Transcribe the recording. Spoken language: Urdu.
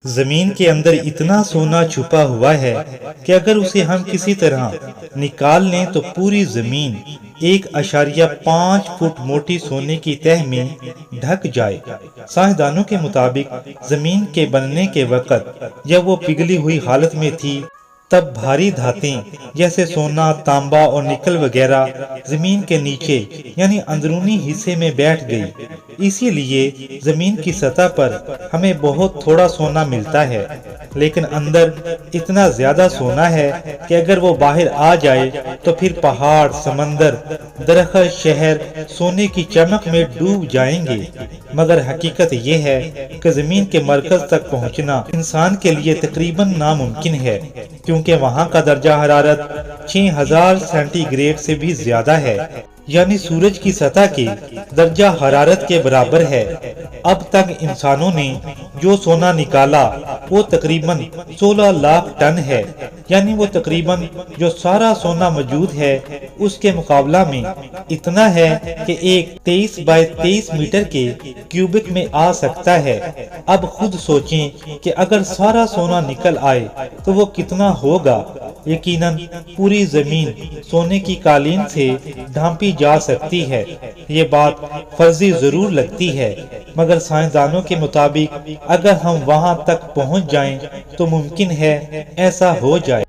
زمین کے اندر اتنا سونا چھپا ہوا ہے کہ اگر اسے ہم کسی طرح نکال لیں تو پوری زمین 1.5 فٹ موٹی سونے کی تہ میں ڈھک جائے۔ سائنسدانوں کے مطابق زمین کے بننے کے وقت جب وہ پگھلی ہوئی حالت میں تھی تب بھاری دھاتیں جیسے سونا، تانبا اور نکل وغیرہ زمین کے نیچے یعنی اندرونی حصے میں بیٹھ گئی۔ اسی لیے زمین کی سطح پر ہمیں بہت تھوڑا سونا ملتا ہے، لیکن اندر اتنا زیادہ سونا ہے کہ اگر وہ باہر آ جائے تو پھر پہاڑ، سمندر، درخت، شہر سونے کی چمک میں ڈوب جائیں گے۔ مگر حقیقت یہ ہے کہ زمین کے مرکز تک پہنچنا انسان کے لیے تقریباً ناممکن ہے، کیونکہ وہاں کا درجہ حرارت 6000 سینٹی گریڈ سے بھی زیادہ ہے، یعنی سورج کی سطح کے درجہ حرارت کے برابر ہے۔ اب تک انسانوں نے جو سونا نکالا وہ تقریباً 16 لاکھ ٹن ہے، یعنی وہ تقریباً جو سارا سونا موجود ہے اس کے مقابلہ میں اتنا ہے کہ ایک 23 بائی 23 میٹر کے کیوبک میں آ سکتا ہے۔ اب خود سوچیں کہ اگر سارا سونا نکل آئے تو وہ کتنا ہوگا۔ یقیناً پوری زمین سونے کی قالین سے ڈھانپی جا سکتی ہے۔ یہ بات فرضی ضرور لگتی ہے، مگر سائنسدانوں کے مطابق اگر ہم وہاں تک پہنچ جائیں تو ممکن ہے ایسا ہو جائے۔